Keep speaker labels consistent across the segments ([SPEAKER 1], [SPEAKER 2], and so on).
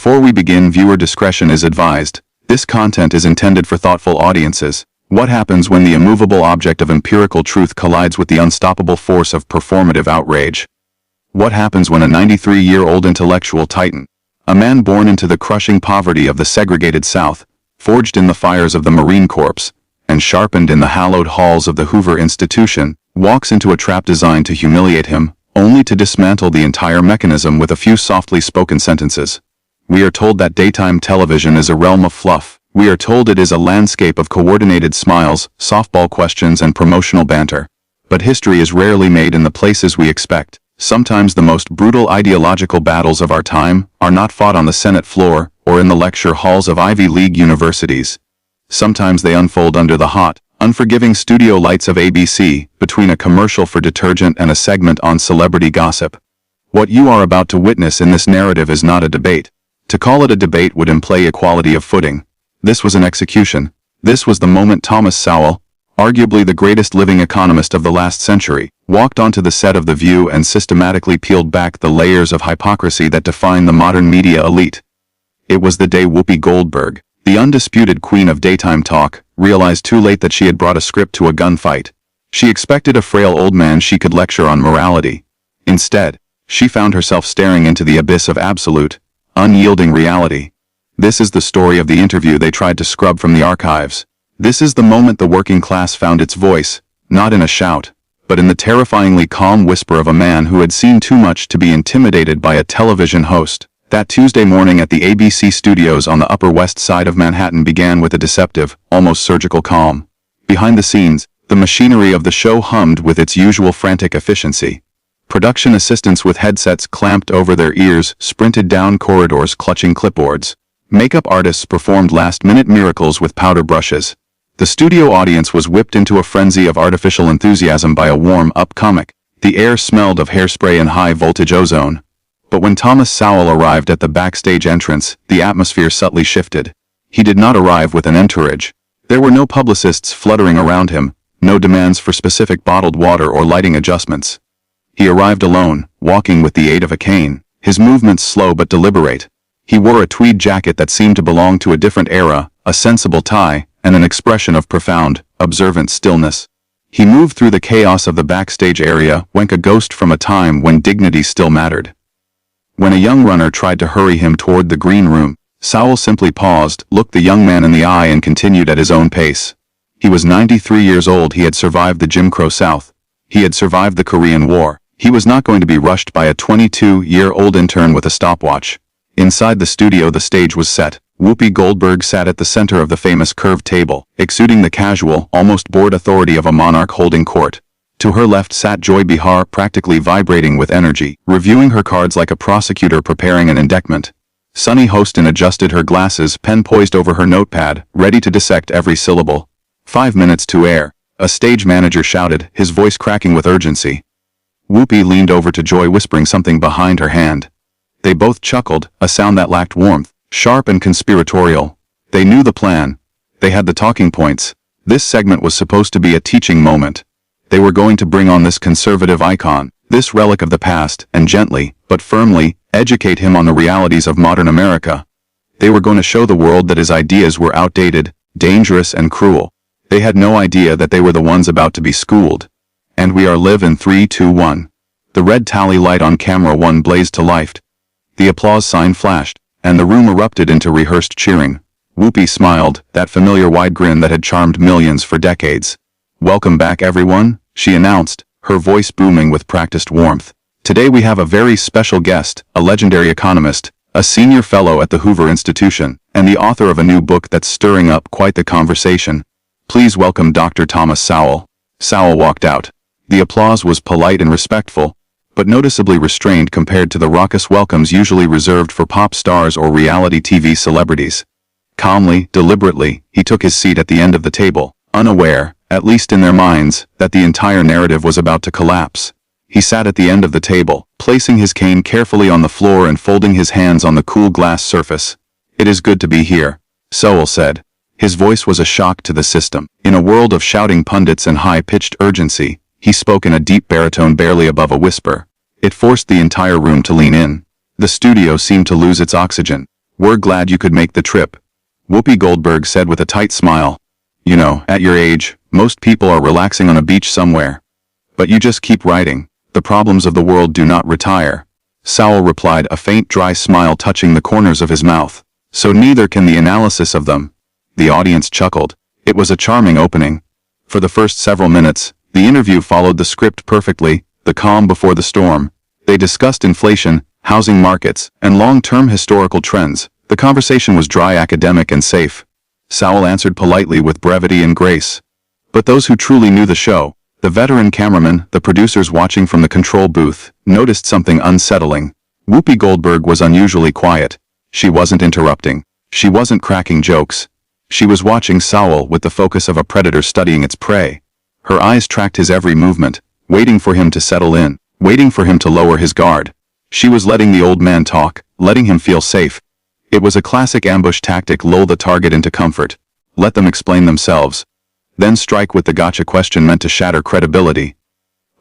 [SPEAKER 1] Before we begin, viewer discretion is advised. This content is intended for thoughtful audiences. What happens when the immovable object of empirical truth collides with the unstoppable force of performative outrage? What happens when a 93-year-old intellectual titan, a man born into the crushing poverty of the segregated South, forged in the fires of the Marine Corps, and sharpened in the hallowed halls of the Hoover Institution, walks into a trap designed to humiliate him, only to dismantle the entire mechanism with a few softly spoken sentences? We are told that daytime television is a realm of fluff. We are told it is a landscape of coordinated smiles, softball questions, and promotional banter. But history is rarely made in the places we expect. Sometimes the most brutal ideological battles of our time are not fought on the Senate floor or in the lecture halls of Ivy League universities. Sometimes they unfold under the hot, unforgiving studio lights of ABC, between a commercial for detergent and a segment on celebrity gossip. What you are about to witness in this narrative is not a debate. To call it a debate would imply equality of footing. This was an execution. This was the moment Thomas Sowell, arguably the greatest living economist of the last century, walked onto the set of The View and systematically peeled back the layers of hypocrisy that define the modern media elite. It was the day Whoopi Goldberg, the undisputed queen of daytime talk, realized too late that she had brought a script to a gunfight. She expected a frail old man she could lecture on morality. Instead, she found herself staring into the abyss of absolute, unyielding reality. This is the story of the interview they tried to scrub from the archives. This is the moment the working class found its voice, not in a shout, but in the terrifyingly calm whisper of a man who had seen too much to be intimidated by a television host. That Tuesday morning at the ABC studios on the Upper West Side of Manhattan began with a deceptive, almost surgical calm. Behind the scenes, the machinery of the show hummed with its usual frantic efficiency. Production assistants with headsets clamped over their ears sprinted down corridors clutching clipboards. Makeup artists performed last-minute miracles with powder brushes. The studio audience was whipped into a frenzy of artificial enthusiasm by a warm-up comic. The air smelled of hairspray and high-voltage ozone. But when Thomas Sowell arrived at the backstage entrance, the atmosphere subtly shifted. He did not arrive with an entourage. There were no publicists fluttering around him, no demands for specific bottled water or lighting adjustments. He arrived alone, walking with the aid of a cane, his movements slow but deliberate. He wore a tweed jacket that seemed to belong to a different era, a sensible tie, and an expression of profound, observant stillness. He moved through the chaos of the backstage area like a ghost from a time when dignity still mattered. When a young runner tried to hurry him toward the green room, Sowell simply paused, looked the young man in the eye, and continued at his own pace. He was 93 years old. He had survived the Jim Crow South. He had survived the Korean War. He was not going to be rushed by a 22-year-old intern with a stopwatch. Inside the studio, the stage was set. Whoopi Goldberg sat at the center of the famous curved table, exuding the casual, almost bored authority of a monarch holding court. To her left sat Joy Behar, practically vibrating with energy, reviewing her cards like a prosecutor preparing an indictment. Sunny Hostin adjusted her glasses, pen poised over her notepad, ready to dissect every syllable. 5 minutes to air, a stage manager shouted, his voice cracking with urgency. Whoopi leaned over to Joy, whispering something behind her hand. They both chuckled, a sound that lacked warmth, sharp and conspiratorial. They knew the plan. They had the talking points. This segment was supposed to be a teaching moment. They were going to bring on this conservative icon, this relic of the past, and gently, but firmly, educate him on the realities of modern America. They were going to show the world that his ideas were outdated, dangerous, and cruel. They had no idea that they were the ones about to be schooled. And we are live in 3, 2, 1. The red tally light on camera 1 blazed to life. The applause sign flashed, and the room erupted into rehearsed cheering. Whoopi smiled, that familiar wide grin that had charmed millions for decades. "Welcome back, everyone," she announced, her voice booming with practiced warmth. "Today we have a very special guest, a legendary economist, a senior fellow at the Hoover Institution, and the author of a new book that's stirring up quite the conversation. Please welcome Dr. Thomas Sowell." Sowell walked out. The applause was polite and respectful, but noticeably restrained compared to the raucous welcomes usually reserved for pop stars or reality TV celebrities. Calmly, deliberately, he took his seat at the end of the table, unaware, at least in their minds, that the entire narrative was about to collapse. He sat at the end of the table, placing his cane carefully on the floor and folding his hands on the cool glass surface. "It is good to be here," Sowell said. His voice was a shock to the system. In a world of shouting pundits and high-pitched urgency, he spoke in a deep baritone barely above a whisper. It forced the entire room to lean in. The studio seemed to lose its oxygen. "We're glad you could make the trip," Whoopi Goldberg said with a tight smile. "You know, at your age, most people are relaxing on a beach somewhere. But you just keep writing. The problems of the world do not retire." Sowell replied, a faint dry smile touching the corners of his mouth. "So neither can the analysis of them." The audience chuckled. It was a charming opening. For the first several minutes, the interview followed the script perfectly, the calm before the storm. They discussed inflation, housing markets, and long-term historical trends. The conversation was dry, academic, and safe. Sowell answered politely with brevity and grace. But those who truly knew the show, the veteran cameraman, the producers watching from the control booth, noticed something unsettling. Whoopi Goldberg was unusually quiet. She wasn't interrupting. She wasn't cracking jokes. She was watching Sowell with the focus of a predator studying its prey. Her eyes tracked his every movement, waiting for him to settle in, waiting for him to lower his guard. She was letting the old man talk, letting him feel safe. It was a classic ambush tactic: lull the target into comfort. Let them explain themselves. Then strike with the gotcha question meant to shatter credibility.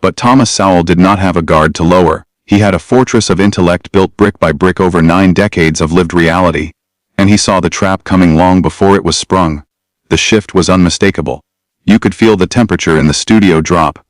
[SPEAKER 1] But Thomas Sowell did not have a guard to lower. He had a fortress of intellect built brick by brick over 9 decades of lived reality. And he saw the trap coming long before it was sprung. The shift was unmistakable. You could feel the temperature in the studio drop.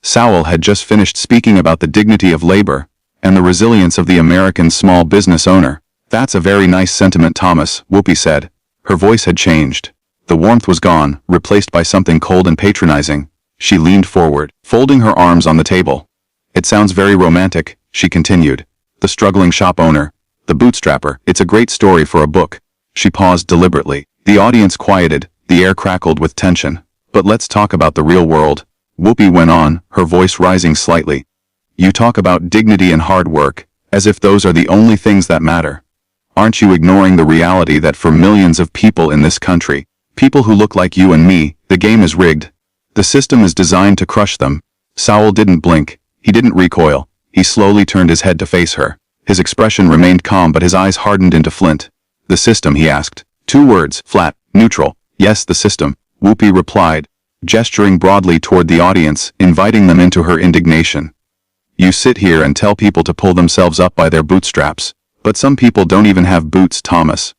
[SPEAKER 1] Sowell had just finished speaking about the dignity of labor and the resilience of the American small business owner. "That's a very nice sentiment, Thomas," Whoopi said. Her voice had changed. The warmth was gone, replaced by something cold and patronizing. She leaned forward, folding her arms on the table. "It sounds very romantic," she continued. "The struggling shop owner, the bootstrapper, it's a great story for a book." She paused deliberately. The audience quieted, the air crackled with tension. "But let's talk about the real world," Whoopi went on, her voice rising slightly. "You talk about dignity and hard work, as if those are the only things that matter. Aren't you ignoring the reality that for millions of people in this country, people who look like you and me, the game is rigged? The system is designed to crush them." Sowell didn't blink. He didn't recoil. He slowly turned his head to face her. His expression remained calm, but his eyes hardened into flint. "The system?" he asked. 2 words, flat, neutral. "Yes, the system," Whoopi replied, gesturing broadly toward the audience, inviting them into her indignation. "You sit here and tell people to pull themselves up by their bootstraps. But some people don't even have boots, Thomas.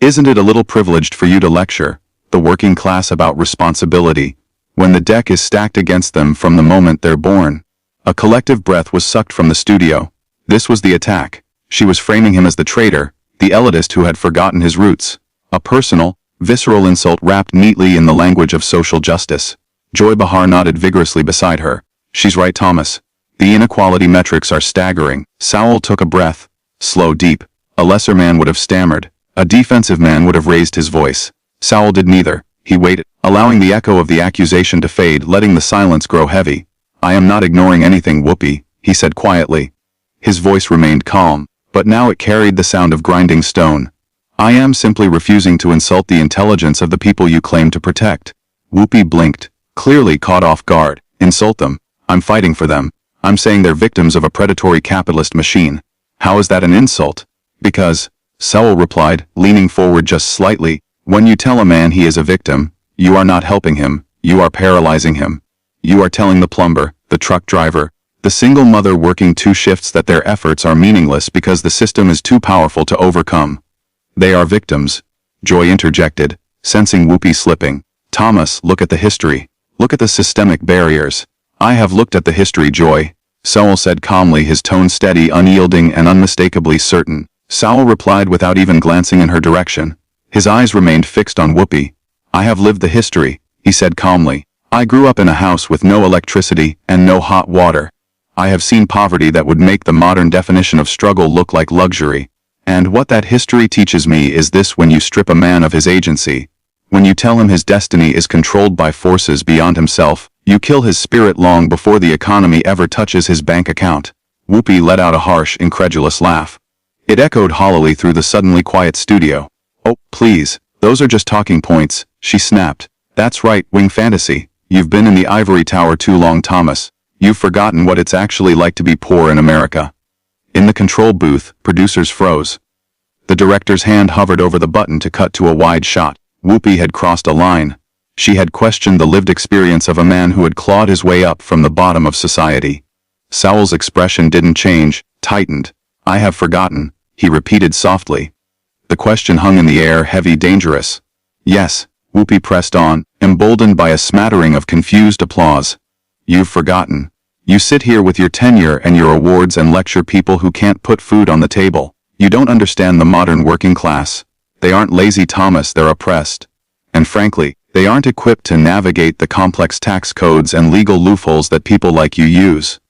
[SPEAKER 1] Isn't it a little privileged for you to lecture the working class about responsibility when the deck is stacked against them from the moment they're born?" A collective breath was sucked from the studio. This was the attack. She was framing him as the traitor, the elitist who had forgotten his roots. A personal, visceral insult wrapped neatly in the language of social justice. Joy Behar nodded vigorously beside her. "She's right, Thomas. The inequality metrics are staggering." Sowell took a breath. Slow, deep. A lesser man would have stammered. A defensive man would have raised his voice. Sowell did neither. He waited, allowing the echo of the accusation to fade, letting the silence grow heavy. "I am not ignoring anything, Whoopi," he said quietly. His voice remained calm, but now it carried the sound of grinding stone. "I am simply refusing to insult the intelligence of the people you claim to protect." Whoopi blinked, clearly caught off guard. "Insult them? I'm fighting for them. I'm saying they're victims of a predatory capitalist machine. How is that an insult?" "Because," Sowell replied, leaning forward just slightly, "when you tell a man he is a victim, you are not helping him, you are paralyzing him. You are telling the plumber, the truck driver, the single mother working 2 shifts that their efforts are meaningless because the system is too powerful to overcome." "They are victims," Joy interjected, sensing Whoopi slipping. "Thomas, look at the history. Look at the systemic barriers." "I have looked at the history, Joy," Sowell said calmly, his tone steady, unyielding, and unmistakably certain. Sowell replied without even glancing in her direction. His eyes remained fixed on Whoopi. "I have lived the history," he said calmly. "I grew up in a house with no electricity and no hot water. I have seen poverty that would make the modern definition of struggle look like luxury. And what that history teaches me is this: when you strip a man of his agency, when you tell him his destiny is controlled by forces beyond himself, you kill his spirit long before the economy ever touches his bank account." Whoopi let out a harsh, incredulous laugh. It echoed hollowly through the suddenly quiet studio. "Oh, please, those are just talking points," she snapped. "That's right, wing fantasy. You've been in the ivory tower too long, Thomas. You've forgotten what it's actually like to be poor in America." In the control booth, producers froze. The director's hand hovered over the button to cut to a wide shot. Whoopi had crossed a line. She had questioned the lived experience of a man who had clawed his way up from the bottom of society. Sowell's expression didn't change, tightened. "I have forgotten," he repeated softly. The question hung in the air, heavy, dangerous. Yes, Whoopi pressed on, emboldened by a smattering of confused applause. You've forgotten. You sit here with your tenure and your awards and lecture people who can't put food on the table. You don't understand the modern working class. They aren't lazy, Thomas, they're oppressed. And frankly, they aren't equipped to navigate the complex tax codes and legal loopholes that people like you use.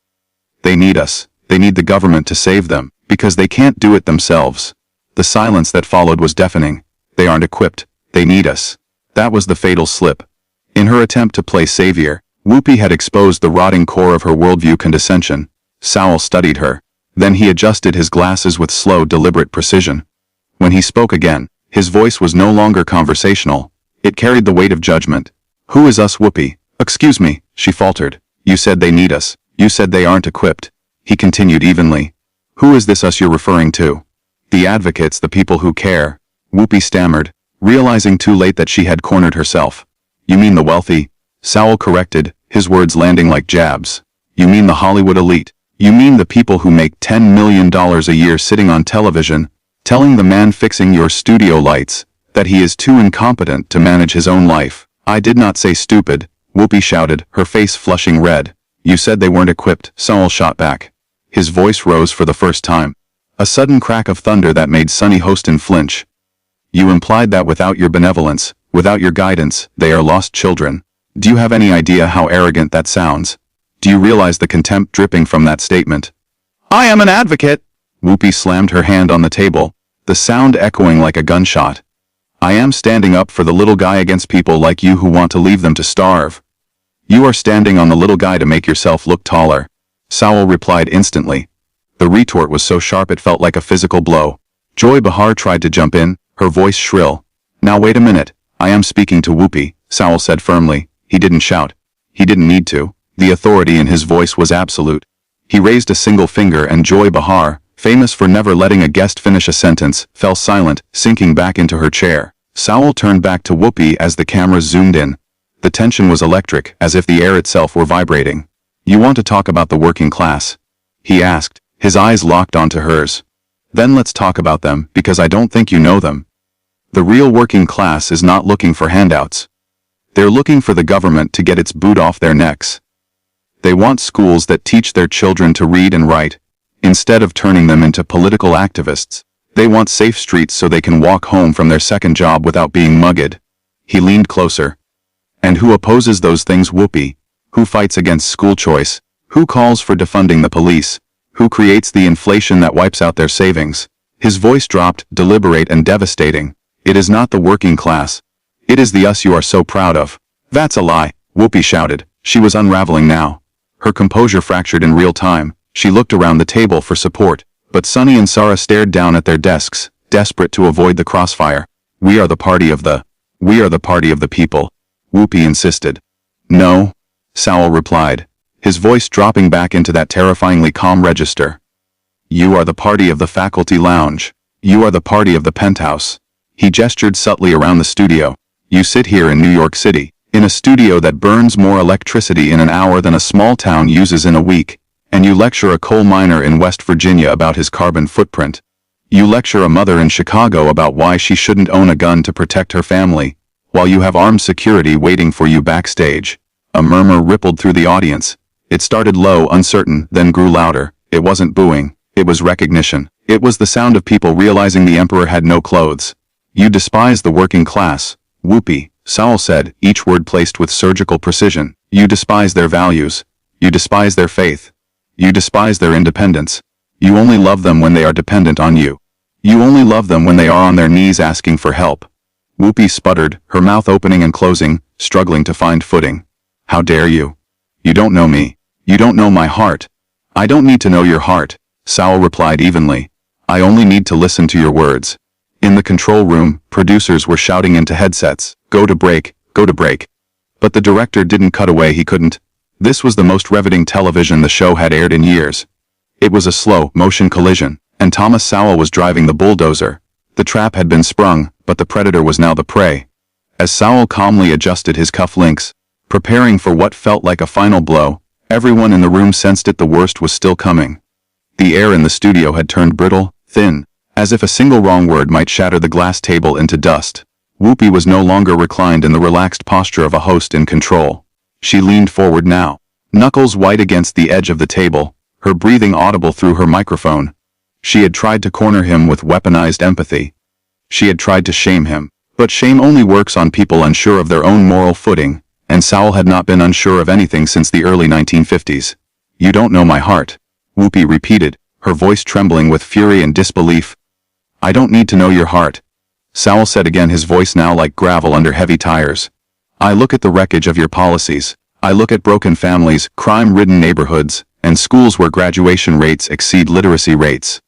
[SPEAKER 1] They need us. They need the government to save them, because they can't do it themselves. The silence that followed was deafening. They aren't equipped. They need us. That was the fatal slip. In her attempt to play savior, Whoopi had exposed the rotting core of her worldview condescension. Sowell studied her. Then he adjusted his glasses with slow, deliberate precision. When he spoke again, his voice was no longer conversational. It carried the weight of judgment. Who is us, Whoopi? Excuse me, she faltered. You said they need us. You said they aren't equipped. He continued evenly. Who is this us you're referring to? The advocates, the people who care. Whoopi stammered, realizing too late that she had cornered herself. You mean the wealthy? Sowell corrected, his words landing like jabs. You mean the Hollywood elite? You mean the people who make $10 million a year sitting on television, telling the man fixing your studio lights that he is too incompetent to manage his own life? I did not say stupid, Whoopi shouted, her face flushing red. You said they weren't equipped, Sowell shot back. His voice rose for the first time. A sudden crack of thunder that made Sunny Hostin flinch. You implied that without your benevolence, without your guidance, they are lost children. Do you have any idea how arrogant that sounds? Do you realize the contempt dripping from that statement? I am an advocate! Whoopi slammed her hand on the table, the sound echoing like a gunshot. I am standing up for the little guy against people like you who want to leave them to starve. You are standing on the little guy to make yourself look taller. Sowell replied instantly. The retort was so sharp it felt like a physical blow. Joy Behar tried to jump in, her voice shrill. Now wait a minute, I am speaking to Whoopi, Sowell said firmly. He didn't shout. He didn't need to. The authority in his voice was absolute. He raised a single finger and Joy Behar, famous for never letting a guest finish a sentence, fell silent, sinking back into her chair. Sowell turned back to Whoopi as the cameras zoomed in. The tension was electric, as if the air itself were vibrating. You want to talk about the working class? He asked, his eyes locked onto hers. Then let's talk about them, because I don't think you know them. The real working class is not looking for handouts. They're looking for the government to get its boot off their necks. They want schools that teach their children to read and write, instead of turning them into political activists. They want safe streets so they can walk home from their second job without being mugged. He leaned closer. And who opposes those things, Whoopi? Who fights against school choice? Who calls for defunding the police? Who creates the inflation that wipes out their savings? His voice dropped, deliberate and devastating. It is not the working class. It is the us you are so proud of. That's a lie, Whoopi shouted. She was unraveling now. Her composure fractured in real time. She looked around the table for support, but Sunny and Sarah stared down at their desks, desperate to avoid the crossfire. We are the party of the people, Whoopi insisted. No, Sowell replied, his voice dropping back into that terrifyingly calm register. You are the party of the faculty lounge. You are the party of the penthouse. He gestured subtly around the studio. You sit here in New York City, in a studio that burns more electricity in an hour than a small town uses in a week, and you lecture a coal miner in West Virginia about his carbon footprint. You lecture a mother in Chicago about why she shouldn't own a gun to protect her family, while you have armed security waiting for you backstage. A murmur rippled through the audience. It started low, uncertain, then grew louder. It wasn't booing. It was recognition. It was the sound of people realizing the emperor had no clothes. You despise the working class, Whoopi, Sowell said, each word placed with surgical precision. You despise their values. You despise their faith. You despise their independence. You only love them when they are dependent on you. You only love them when they are on their knees asking for help. Whoopi sputtered, her mouth opening and closing, struggling to find footing. How dare you? You don't know me. You don't know my heart. I don't need to know your heart, Sowell replied evenly. I only need to listen to your words. In the control room, producers were shouting into headsets, go to break, go to break. But the director didn't cut away, he couldn't. This was the most riveting television the show had aired in years. It was a slow motion collision, and Thomas Sowell was driving the bulldozer. The trap had been sprung, but the predator was now the prey. As Sowell calmly adjusted his cufflinks, preparing for what felt like a final blow, everyone in the room sensed it, the worst was still coming. The air in the studio had turned brittle, thin, As if a single wrong word might shatter the glass table into dust. Whoopi was no longer reclined in the relaxed posture of a host in control. She leaned forward now, knuckles white against the edge of the table, her breathing audible through her microphone. She had tried to corner him with weaponized empathy. She had tried to shame him, but shame only works on people unsure of their own moral footing, and Sowell had not been unsure of anything since the early 1950s. "You don't know my heart," Whoopi repeated, her voice trembling with fury and disbelief. "I don't need to know your heart," Sowell said again, his voice now like gravel under heavy tires. "I look at the wreckage of your policies. I look at broken families, crime-ridden neighborhoods, and schools where graduation rates exceed literacy rates.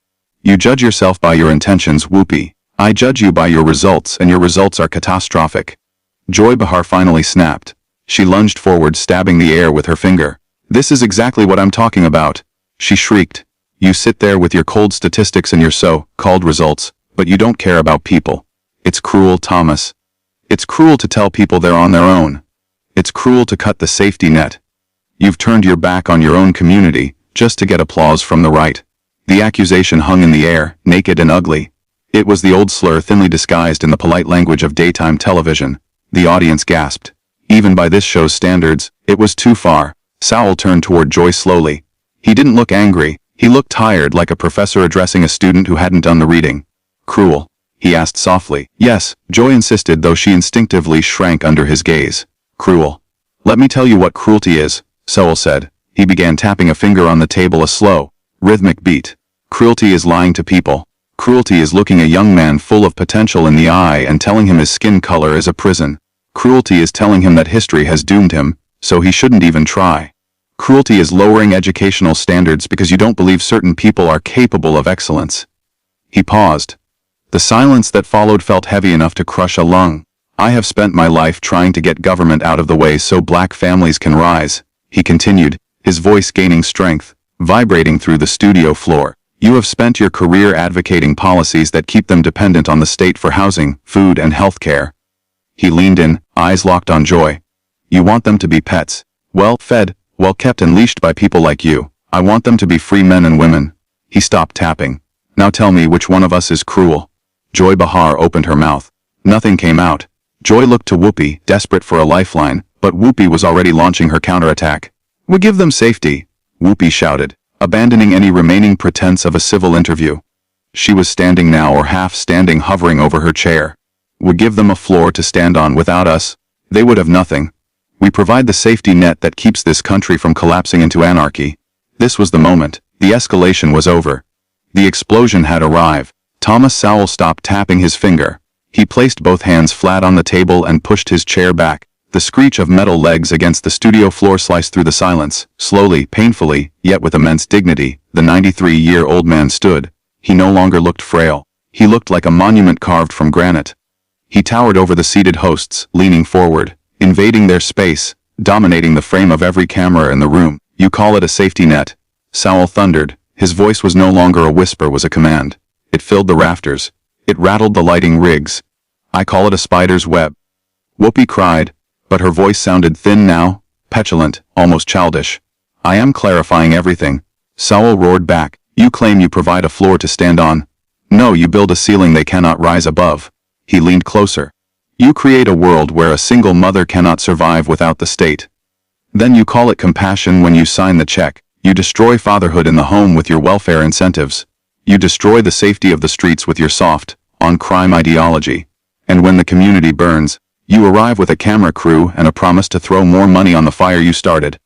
[SPEAKER 1] You judge yourself by your intentions, Whoopi. I judge you by your results, and your results are catastrophic." Joy Behar finally snapped. She lunged forward, stabbing the air with her finger. "This is exactly what I'm talking about," she shrieked. "You sit there with your cold statistics and your so-called results, but you don't care about people. It's cruel, Thomas. It's cruel to tell people they're on their own. It's cruel to cut the safety net. You've turned your back on your own community, just to get applause from the right." The accusation hung in the air, naked and ugly. It was the old slur thinly disguised in the polite language of daytime television. The audience gasped. Even by this show's standards, it was too far. Sowell turned toward Joy slowly. He didn't look angry. He looked tired, like a professor addressing a student who hadn't done the reading. "Cruel?" he asked softly. "Yes," Joy insisted, though she instinctively shrank under his gaze. "Cruel. Let me tell you what cruelty is," Sowell said. He began tapping a finger on the table, a slow, rhythmic beat. "Cruelty is lying to people. Cruelty is looking a young man full of potential in the eye and telling him his skin color is a prison. Cruelty is telling him that history has doomed him, so he shouldn't even try. Cruelty is lowering educational standards because you don't believe certain people are capable of excellence." He paused. The silence that followed felt heavy enough to crush a lung. "I have spent my life trying to get government out of the way so black families can rise," he continued, his voice gaining strength, vibrating through the studio floor. "You have spent your career advocating policies that keep them dependent on the state for housing, food, and health care." He leaned in, eyes locked on Joy. "You want them to be pets. Well-fed, well-kept, and leashed by people like you. I want them to be free men and women." He stopped tapping. "Now tell me which one of us is cruel." Joy Behar opened her mouth. Nothing came out. Joy looked to Whoopi, desperate for a lifeline, but Whoopi was already launching her counterattack. "We give them safety," Whoopi shouted, abandoning any remaining pretense of a civil interview. She was standing now, or half-standing, hovering over her chair. "We give them a floor to stand on. Without us, they would have nothing. We provide the safety net that keeps this country from collapsing into anarchy." This was the moment. The escalation was over. The explosion had arrived. Thomas Sowell stopped tapping his finger. He placed both hands flat on the table and pushed his chair back. The screech of metal legs against the studio floor sliced through the silence. Slowly, painfully, yet with immense dignity, the 93-year-old man stood. He no longer looked frail. He looked like a monument carved from granite. He towered over the seated hosts, leaning forward, invading their space, dominating the frame of every camera in the room. "You call it a safety net?" Sowell thundered. His voice was no longer a whisper, was a command. It filled the rafters. It rattled the lighting rigs. "I call it a spider's web." Whoopi cried, but her voice sounded thin now, petulant, almost childish. "I am clarifying everything." Sowell roared back. "You claim you provide a floor to stand on. No, you build a ceiling they cannot rise above." He leaned closer. "You create a world where a single mother cannot survive without the state. Then you call it compassion when you sign the check. You destroy fatherhood in the home with your welfare incentives. You destroy the safety of the streets with your soft, on-crime ideology. And when the community burns, you arrive with a camera crew and a promise to throw more money on the fire you started."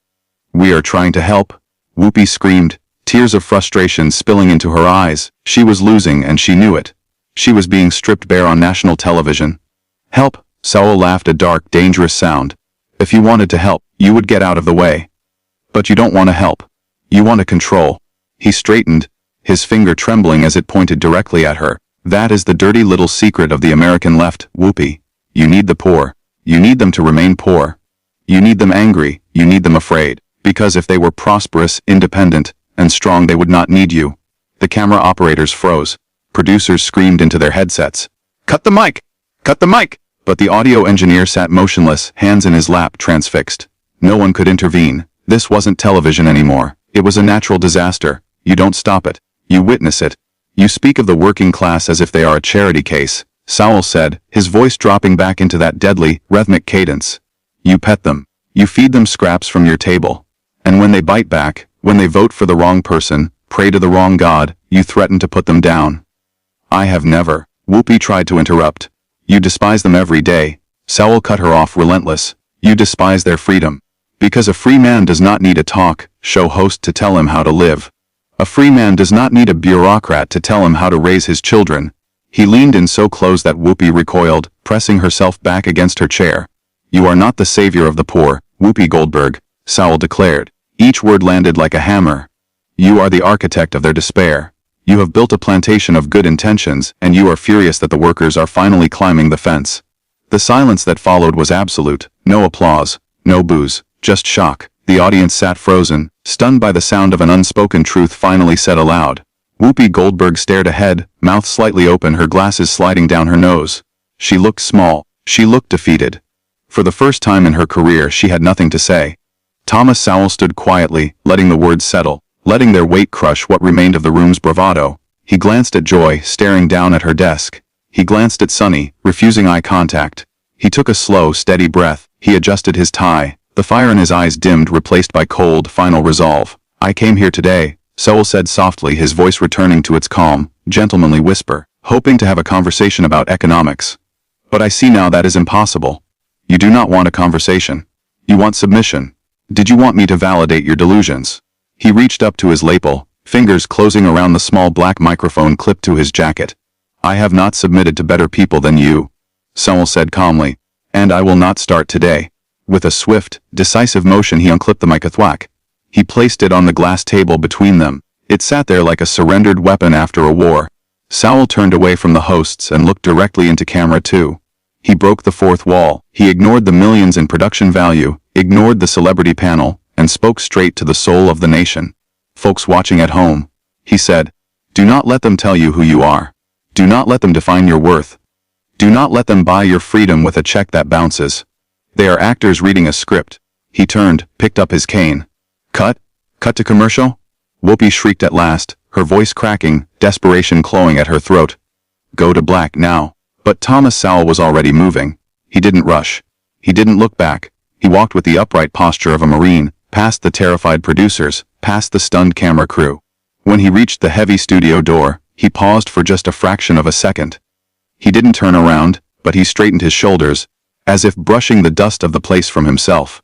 [SPEAKER 1] "We are trying to help," Whoopi screamed, tears of frustration spilling into her eyes. She was losing, and she knew it. She was being stripped bare on national television. "Help," Sowell laughed, a dark, dangerous sound. "If you wanted to help, you would get out of the way. But you don't want to help. You want to control." He straightened, his finger trembling as it pointed directly at her. "That is the dirty little secret of the American left, Whoopi. You need the poor. You need them to remain poor. You need them angry. You need them afraid. Because if they were prosperous, independent, and strong, they would not need you." The camera operators froze. Producers screamed into their headsets. "Cut the mic! Cut the mic!" But the audio engineer sat motionless, hands in his lap, transfixed. No one could intervene. This wasn't television anymore. It was a natural disaster. You don't stop it. You witness it. You speak of the working class as if they are a charity case, Sowell said, his voice dropping back into that deadly, rhythmic cadence. You pet them. You feed them scraps from your table. And when they bite back, when they vote for the wrong person, pray to the wrong god, you threaten to put them down. I have never. Whoopi tried to interrupt. You despise them every day. Sowell cut her off, relentless. You despise their freedom. Because a free man does not need a talk show host to tell him how to live. A free man does not need a bureaucrat to tell him how to raise his children. He leaned in so close that Whoopi recoiled, pressing herself back against her chair. You are not the savior of the poor, Whoopi Goldberg, Sowell declared. Each word landed like a hammer. You are the architect of their despair. You have built a plantation of good intentions, and you are furious that the workers are finally climbing the fence. The silence that followed was absolute. No applause, no boos, just shock. The audience sat frozen, stunned by the sound of an unspoken truth finally said aloud. Whoopi Goldberg stared ahead, mouth slightly open, her glasses sliding down her nose. She looked small. She looked defeated. For the first time in her career she had nothing to say. Thomas Sowell stood quietly, letting the words settle, letting their weight crush what remained of the room's bravado. He glanced at Joy, staring down at her desk. He glanced at Sunny, refusing eye contact. He took a slow, steady breath. He adjusted his tie. The fire in his eyes dimmed, replaced by cold, final resolve. I came here today, Sowell said softly, his voice returning to its calm, gentlemanly whisper, hoping to have a conversation about economics. But I see now that is impossible. You do not want a conversation. You want submission. Did you want me to validate your delusions? He reached up to his lapel, fingers closing around the small black microphone clipped to his jacket. I have not submitted to better people than you, Sowell said calmly, and I will not start today. With a swift, decisive motion he unclipped the microthwack. He placed it on the glass table between them. It sat there like a surrendered weapon after a war. Sowell turned away from the hosts and looked directly into camera 2. He broke the fourth wall. He ignored the millions in production value, ignored the celebrity panel, and spoke straight to the soul of the nation. Folks watching at home, he said, do not let them tell you who you are. Do not let them define your worth. Do not let them buy your freedom with a check that bounces. They are actors reading a script. He turned, picked up his cane. Cut? Cut to commercial? Whoopi shrieked at last, her voice cracking, desperation clawing at her throat. Go to black now. But Thomas Sowell was already moving. He didn't rush. He didn't look back. He walked with the upright posture of a Marine, past the terrified producers, past the stunned camera crew. When he reached the heavy studio door, he paused for just a fraction of a second. He didn't turn around, but he straightened his shoulders, as if brushing the dust of the place from himself.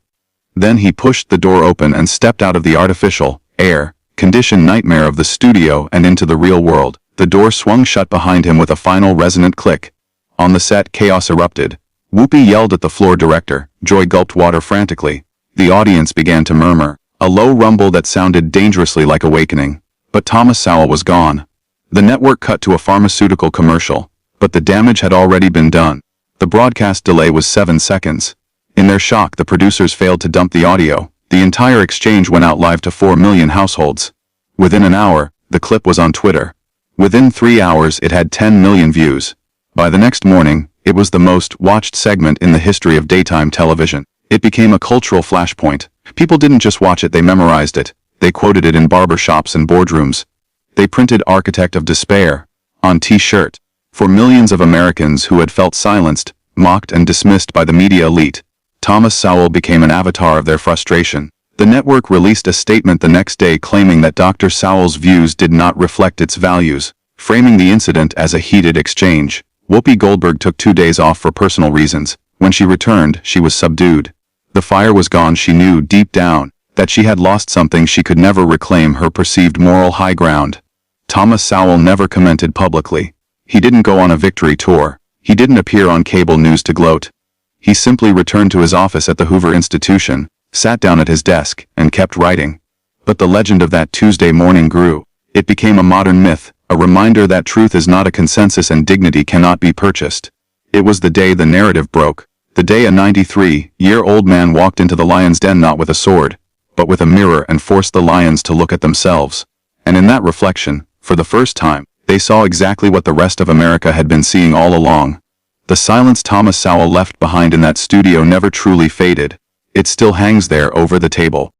[SPEAKER 1] Then he pushed the door open and stepped out of the artificial, air-conditioned nightmare of the studio and into the real world. The door swung shut behind him with a final resonant click. On the set, chaos erupted. Whoopi yelled at the floor director. Joy gulped water frantically. The audience began to murmur, a low rumble that sounded dangerously like awakening. But Thomas Sowell was gone. The network cut to a pharmaceutical commercial, but the damage had already been done. The broadcast delay was 7 seconds. In their shock, the producers failed to dump the audio. The entire exchange went out live to 4 million households. Within an hour, the clip was on Twitter. Within 3 hours, it had 10 million views. By the next morning, it was the most watched segment in the history of daytime television. It became a cultural flashpoint. People didn't just watch it, they memorized it. They quoted it in barber shops and boardrooms. They printed Architect of Despair on T-shirt. For millions of Americans who had felt silenced, mocked and dismissed by the media elite, Thomas Sowell became an avatar of their frustration. The network released a statement the next day claiming that Dr. Sowell's views did not reflect its values, framing the incident as a heated exchange. Whoopi Goldberg took 2 days off for personal reasons. When she returned, she was subdued. The fire was gone. She knew deep down that she had lost something. She could never reclaim her perceived moral high ground. Thomas Sowell never commented publicly. He didn't go on a victory tour. He didn't appear on cable news to gloat. He simply returned to his office at the Hoover Institution, sat down at his desk, and kept writing. But the legend of that Tuesday morning grew. It became a modern myth, a reminder that truth is not a consensus and dignity cannot be purchased. It was the day the narrative broke. The day a 93-year-old man walked into the lion's den not with a sword, but with a mirror and forced the lions to look at themselves. And in that reflection, for the first time, they saw exactly what the rest of America had been seeing all along. The silence Thomas Sowell left behind in that studio never truly faded. It still hangs there over the table.